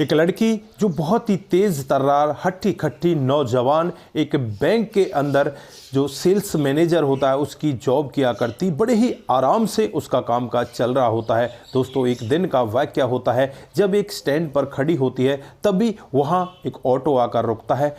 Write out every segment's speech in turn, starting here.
एक लड़की जो बहुत ही तेज तर्रार हट्टी खट्टी नौजवान एक बैंक के अंदर जो सेल्स मैनेजर होता है उसकी जॉब किया करती, बड़े ही आराम से उसका कामकाज चल रहा होता है। दोस्तों, एक दिन का वाकया होता है जब एक स्टैंड पर खड़ी होती है, तभी वहाँ एक ऑटो आकर रुकता है।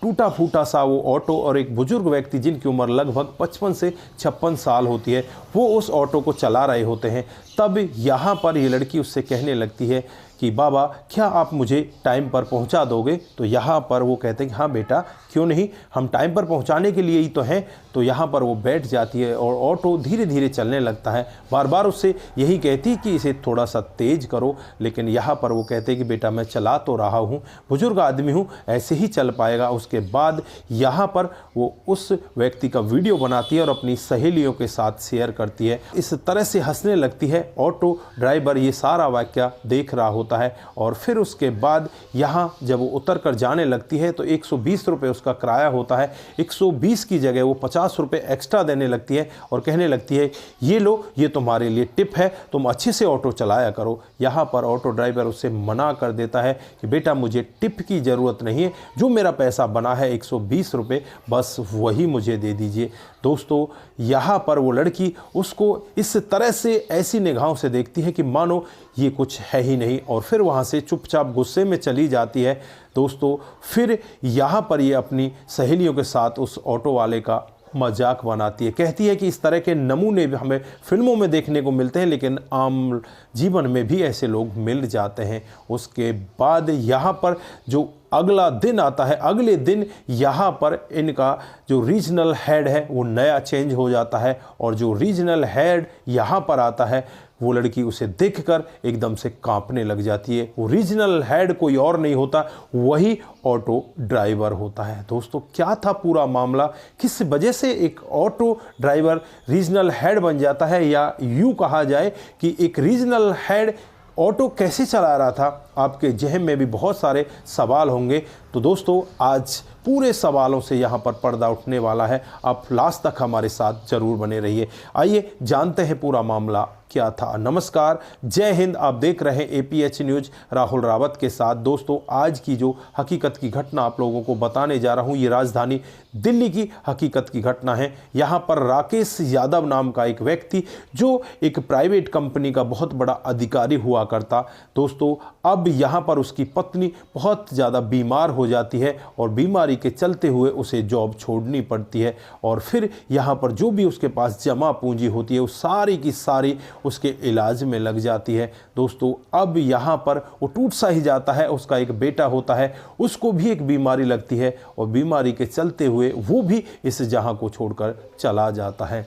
टूटा फूटा सा वो ऑटो और एक बुजुर्ग व्यक्ति जिनकी उम्र लगभग 55 से 56 साल होती है, वो उस ऑटो को चला रहे होते हैं। तब यहाँ पर ये लड़की उससे कहने लगती है कि बाबा, क्या आप मुझे टाइम पर पहुंचा दोगे? तो यहाँ पर वो कहते हैं कि हाँ बेटा, क्यों नहीं, हम टाइम पर पहुंचाने के लिए ही तो हैं। तो यहाँ पर वो बैठ जाती है और ऑटो धीरे धीरे चलने लगता है। बार बार उससे यही कहती कि इसे थोड़ा सा तेज करो, लेकिन यहाँ पर वो कहते हैं कि बेटा मैं चला तो रहा हूँ, बुजुर्ग आदमी हूँ, ऐसे ही चल पाएगा। उसके बाद यहाँ पर वो उस व्यक्ति का वीडियो बनाती है और अपनी सहेलियों के साथ शेयर करती है। इस तरह से हंसने लगती है। ऑटो ड्राइवर ये सारा वाकया देख रहा होता है और फिर उसके बाद यहाँ जब वो उतर कर जाने लगती है तो 120 रुपये उसका किराया होता है। 120 की जगह वो 50 रुपये एक्स्ट्रा देने लगती है और कहने लगती है, ये लो, ये तुम्हारे लिए टिप है, तुम अच्छे से ऑटो चलाया करो। यहाँ पर ऑटो ड्राइवर उससे मना कर देता है कि बेटा मुझे टिप की ज़रूरत नहीं है, जो मेरा पैसा बना है 120 रुपये, बस वही मुझे दे दीजिए। दोस्तों, यहाँ पर वो लड़की उसको इस तरह से ऐसी निगाहों से देखती है कि मानो ये कुछ है ही नहीं और फिर वहाँ से चुपचाप गुस्से में चली जाती है। दोस्तों, फिर यहाँ पर ये अपनी सहेलियों के साथ उस ऑटो वाले का मजाक बनाती है। कहती है कि इस तरह के नमूने भी हमें फिल्मों में देखने को मिलते हैं, लेकिन आम जीवन में भी ऐसे लोग मिल जाते हैं। उसके बाद यहाँ पर जो अगला दिन आता है, अगले दिन यहाँ पर इनका जो रीजनल हेड है वो नया चेंज हो जाता है और जो रीजनल हेड यहाँ पर आता है वो लड़की उसे देखकर एकदम से कांपने लग जाती है। वो रीजनल हेड कोई और नहीं होता, वही ऑटो ड्राइवर होता है। दोस्तों, क्या था पूरा मामला, किस वजह से एक ऑटो ड्राइवर रीजनल हेड बन जाता है, या यूँ कहा जाए कि एक रीजनल हेड ऑटो कैसे चला रहा था? आपके जहन में भी बहुत सारे सवाल होंगे। तो दोस्तों, आज पूरे सवालों से यहाँ पर पर्दा उठने वाला है। आप लास्ट तक हमारे साथ जरूर बने रहिए। आइए जानते हैं पूरा मामला क्या था। नमस्कार, जय हिंद। आप देख रहे हैं APH न्यूज राहुल रावत के साथ। दोस्तों, आज की जो हकीकत की घटना आप लोगों को बताने जा रहा हूँ, ये राजधानी दिल्ली की हकीकत की घटना है। यहाँ पर राकेश यादव नाम का एक व्यक्ति जो एक प्राइवेट कंपनी का बहुत बड़ा अधिकारी हुआ करता। दोस्तों, अब यहाँ पर उसकी पत्नी बहुत ज़्यादा बीमार हो जाती है और बीमारी के चलते हुए उसे जॉब छोड़नी पड़ती है और फिर यहाँ पर जो भी उसके पास जमा पूंजी होती है वो सारी की सारी उसके इलाज में लग जाती है। दोस्तों, अब यहाँ पर वो टूट सा ही जाता है। उसका एक बेटा होता है, उसको भी एक बीमारी लगती है और बीमारी के चलते हुए वो भी इस जहां को छोड़कर चला जाता है।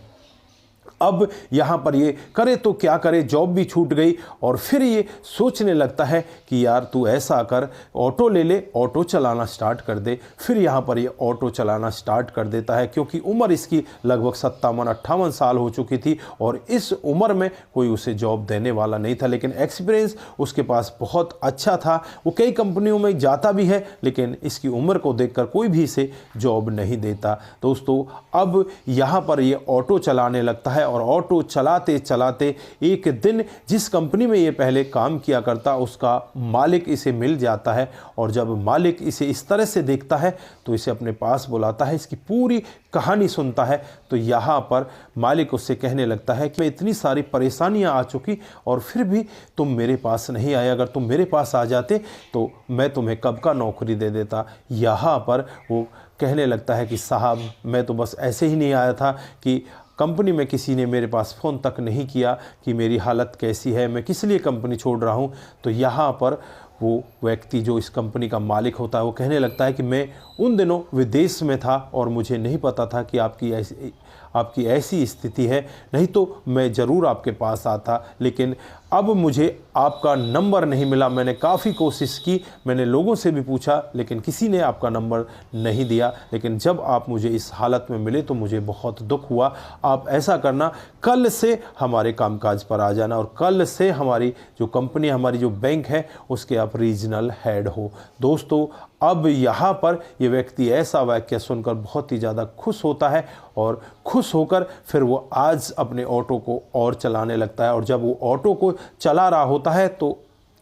अब यहाँ पर ये करे तो क्या करे, जॉब भी छूट गई और फिर ये सोचने लगता है कि यार तू ऐसा कर, ऑटो ले ले, ऑटो चलाना स्टार्ट कर दे। फिर यहाँ पर ये ऑटो चलाना स्टार्ट कर देता है क्योंकि उम्र इसकी लगभग 57-58 साल हो चुकी थी और इस उम्र में कोई उसे जॉब देने वाला नहीं था, लेकिन एक्सपीरियंस उसके पास बहुत अच्छा था। वो कई कंपनियों में जाता भी है, लेकिन इसकी उम्र को देखकर कोई भी इसे जॉब नहीं देता। दोस्तों, अब यहाँ पर ये ऑटो चलाने लगता है और ऑटो चलाते चलाते एक दिन जिस कंपनी में ये पहले काम किया करता उसका मालिक इसे मिल जाता है और जब मालिक इसे इस तरह से देखता है तो इसे अपने पास बुलाता है, इसकी पूरी कहानी सुनता है। तो यहाँ पर मालिक उससे कहने लगता है कि मैं इतनी सारी परेशानियाँ आ चुकी और फिर भी तुम मेरे पास नहीं आए, अगर तुम मेरे पास आ जाते तो मैं तुम्हें कब का नौकरी दे देता। यहाँ पर वो कहने लगता है कि साहब, मैं तो बस ऐसे ही नहीं आया था कि कंपनी में किसी ने मेरे पास फ़ोन तक नहीं किया कि मेरी हालत कैसी है, मैं किस लिए कंपनी छोड़ रहा हूँ। तो यहाँ पर वो व्यक्ति जो इस कंपनी का मालिक होता है वो कहने लगता है कि मैं उन दिनों विदेश में था और मुझे नहीं पता था कि आपकी ऐसी स्थिति है, नहीं तो मैं ज़रूर आपके पास आता, लेकिन अब मुझे आपका नंबर नहीं मिला। मैंने काफ़ी कोशिश की, मैंने लोगों से भी पूछा, लेकिन किसी ने आपका नंबर नहीं दिया। लेकिन जब आप मुझे इस हालत में मिले तो मुझे बहुत दुख हुआ। आप ऐसा करना, कल से हमारे कामकाज पर आ जाना और कल से हमारी जो कंपनी, हमारी जो बैंक है, उसके आप रीजनल हेड हो। दोस्तों, अब यहाँ पर ये व्यक्ति ऐसा वाक्य सुनकर बहुत ही ज़्यादा खुश होता है और खुश होकर फिर वो आज अपने ऑटो को और चलाने लगता है और जब वो ऑटो को चला रहा होता है तो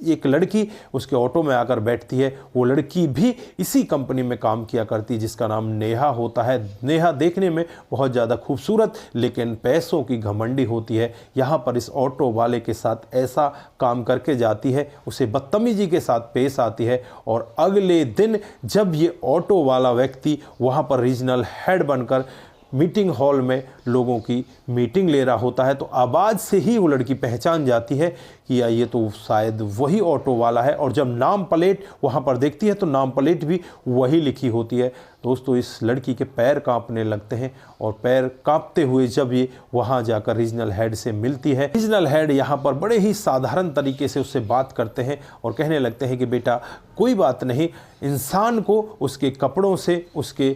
एक लड़की उसके ऑटो में आकर बैठती है। वो लड़की भी इसी कंपनी में काम किया करती, जिसका नाम नेहा होता है। नेहा देखने में बहुत ज़्यादा खूबसूरत लेकिन पैसों की घमंडी होती है। यहाँ पर इस ऑटो वाले के साथ ऐसा काम करके जाती है, उसे बदतमीजी के साथ पेश आती है। और अगले दिन जब ये ऑटो वाला व्यक्ति वहाँ पर रीजनल हेड बनकर मीटिंग हॉल में लोगों की मीटिंग ले रहा होता है, तो आवाज़ से ही वो लड़की पहचान जाती है कि ये तो शायद वही ऑटो वाला है। और जब नाम प्लेट वहाँ पर देखती है तो नाम प्लेट भी वही लिखी होती है। दोस्तों, इस लड़की के पैर कांपने लगते हैं और पैर कांपते हुए जब ये वहाँ जाकर रीजनल हेड से मिलती है, रीजनल हेड यहाँ पर बड़े ही साधारण तरीके से उससे बात करते हैं और कहने लगते हैं कि बेटा कोई बात नहीं, इंसान को उसके कपड़ों से, उसके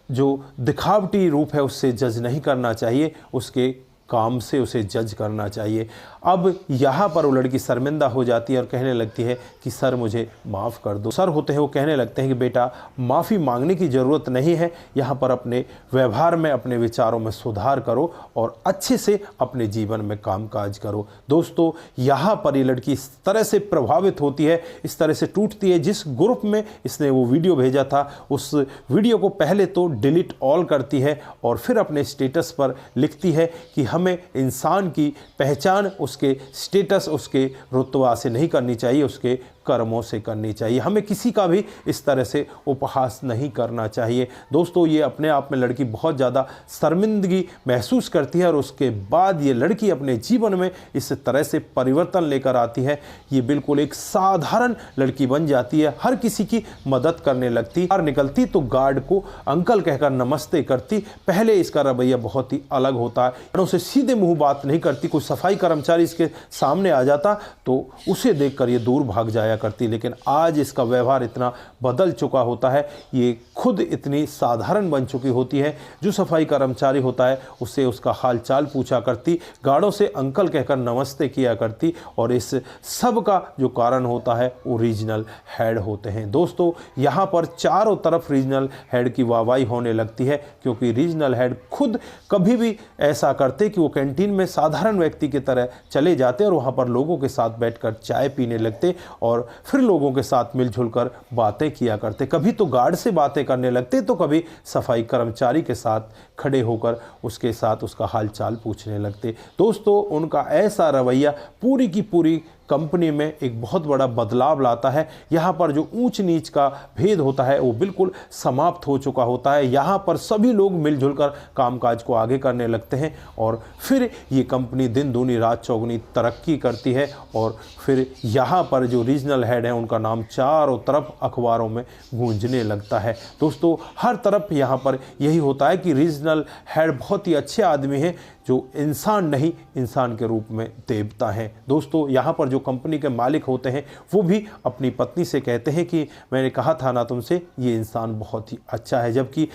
जो दिखावटी रूप है उससे जज नहीं करना चाहिए, उसके काम से उसे जज करना चाहिए। अब यहाँ पर वो लड़की शर्मिंदा हो जाती है और कहने लगती है कि सर मुझे माफ़ कर दो। सर होते हैं वो कहने लगते हैं कि बेटा माफ़ी मांगने की ज़रूरत नहीं है, यहाँ पर अपने व्यवहार में, अपने विचारों में सुधार करो और अच्छे से अपने जीवन में कामकाज करो। दोस्तों, यहाँ पर ये लड़की इस तरह से प्रभावित होती है, इस तरह से टूटती है। जिस ग्रुप में इसने वो वीडियो भेजा था उस वीडियो को पहले तो डिलीट ऑल करती है और फिर अपने स्टेटस पर लिखती है कि हमें इंसान की पहचान उसके स्टेटस, उसके रुतबा से नहीं करनी चाहिए, उसके कर्मों से करनी चाहिए। हमें किसी का भी इस तरह से उपहास नहीं करना चाहिए। दोस्तों, ये अपने आप में लड़की बहुत ज़्यादा शर्मिंदगी महसूस करती है और उसके बाद ये लड़की अपने जीवन में इस तरह से परिवर्तन लेकर आती है। ये बिल्कुल एक साधारण लड़की बन जाती है, हर किसी की मदद करने लगती। बाहर निकलती तो गार्ड को अंकल कहकर नमस्ते करती। पहले इसका रवैया बहुत ही अलग होता है, उसे सीधे मुंह बात नहीं करती। कोई सफाई कर्मचारी इसके सामने आ जाता तो उसे देखकर ये दूर भाग जाया करती, लेकिन आज इसका व्यवहार इतना बदल चुका होता है, ये खुद इतनी साधारण बन चुकी होती है। जो सफाई कर्मचारी होता है उससे उसका हाल चाल पूछा करती, गार्डों से अंकल कहकर नमस्ते किया करती और इस सब का जो कारण होता है वो रीजनल हेड होते हैं। दोस्तों, यहाँ पर चारों तरफ रीजनल हेड की वाहवाही होने लगती है, क्योंकि रीजनल हेड खुद कभी भी ऐसा करते कि वो कैंटीन में साधारण व्यक्ति की तरह चले जाते और वहाँ पर लोगों के साथ बैठकर चाय पीने लगते और फिर लोगों के साथ मिलजुल कर बातें किया करते। कभी तो गार्ड से बातें करने लगते तो कभी सफाई कर्मचारी के साथ खड़े होकर उसके साथ उसका हाल चाल पूछने लगते। दोस्तों, उनका ऐसा रवैया पूरी की पूरी कंपनी में एक बहुत बड़ा बदलाव लाता है। यहाँ पर जो ऊंच नीच का भेद होता है वो बिल्कुल समाप्त हो चुका होता है। यहाँ पर सभी लोग मिलजुल कर कामकाज को आगे करने लगते हैं और फिर ये कंपनी दिन दूनी रात चौगुनी तरक्की करती है। और फिर यहाँ पर जो रीजनल हेड है उनका नाम चारों तरफ अखबारों में गूंजने लगता है। दोस्तों, हर तरफ यहाँ पर यही होता है कि रीजनल हेड बहुत ही अच्छे आदमी हैं, जो इंसान नहीं, इंसान के रूप में देवता हैं। दोस्तों, यहाँ पर जो कंपनी के मालिक होते हैं वो भी अपनी पत्नी से कहते हैं कि मैंने कहा था ना तुमसे, ये इंसान बहुत ही अच्छा है। जबकि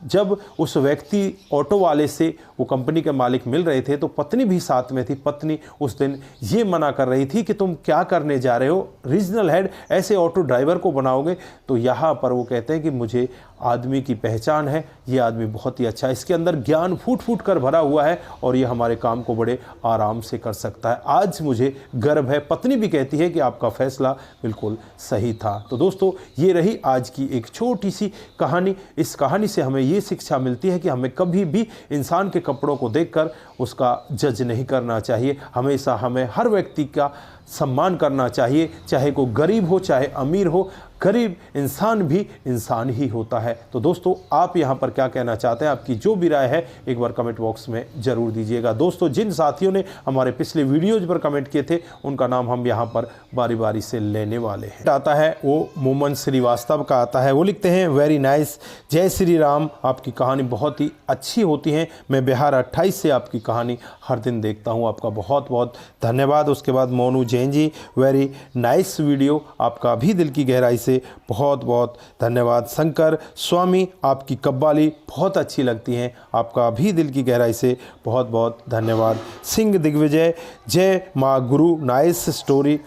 जब उस व्यक्ति ऑटो वाले से वो कंपनी के मालिक मिल रहे थे तो पत्नी भी साथ में थी। पत्नी उस दिन ये मना कर रही थी कि तुम क्या करने जा रहे हो, रीजनल हेड ऐसे ऑटो ड्राइवर को बनाओगे। तो यहाँ पर वो कहते हैं कि मुझे आदमी की पहचान है, ये आदमी बहुत ही अच्छा है, इसके अंदर ज्ञान फूट फूट कर भरा हुआ है और ये हमारे काम को बड़े आराम से कर सकता है। आज मुझे गर्व है। पत्नी भी कहती है कि आपका फैसला बिल्कुल सही था। तो दोस्तों, ये रही आज की एक छोटी सी कहानी। इस कहानी से हमें ये शिक्षा मिलती है कि हमें कभी भी इंसान के कपड़ों को देखकर उसका जज नहीं करना चाहिए। हमेशा हमें हर व्यक्ति का सम्मान करना चाहिए, चाहे कोई गरीब हो चाहे अमीर हो। गरीब इंसान भी इंसान ही होता है। तो दोस्तों, आप यहाँ पर क्या कहना चाहते हैं, आपकी जो भी राय है एक बार कमेंट बॉक्स में ज़रूर दीजिएगा। दोस्तों, जिन साथियों ने हमारे पिछले वीडियोज़ पर कमेंट किए थे उनका नाम हम यहाँ पर बारी बारी से लेने वाले हैं। आता है वो मोमन श्रीवास्तव का आता है। वो लिखते हैं, वेरी नाइस, जय श्री राम, आपकी कहानी बहुत ही अच्छी होती है। मैं बिहार 28 से आपकी कहानी हर दिन देखता हूँ, आपका बहुत बहुत धन्यवाद। उसके बाद Monu Jain ji, very nice video, आपका भी दिल की गहराई से बहुत बहुत धन्यवाद। शंकर स्वामी, आपकी कव्वाली बहुत अच्छी लगती हैं, आपका भी दिल की गहराई से बहुत बहुत धन्यवाद। सिंह दिग्विजय, जय माँ गुरु, नाइस स्टोरी,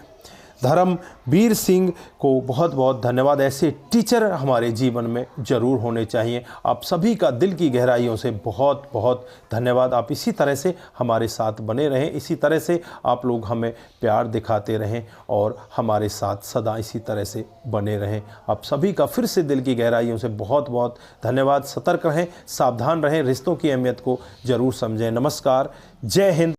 धर्मवीर सिंह को बहुत बहुत धन्यवाद। ऐसे टीचर हमारे जीवन में ज़रूर होने चाहिए। आप सभी का दिल की गहराइयों से बहुत बहुत धन्यवाद। आप इसी तरह से हमारे साथ बने रहें, इसी तरह से आप लोग हमें प्यार दिखाते रहें और हमारे साथ सदा इसी तरह से बने रहें। आप सभी का फिर से दिल की गहराइयों से बहुत बहुत धन्यवाद। सतर्क रहें, सावधान रहें, रिश्तों की अहमियत को ज़रूर समझें। नमस्कार, जय हिंद।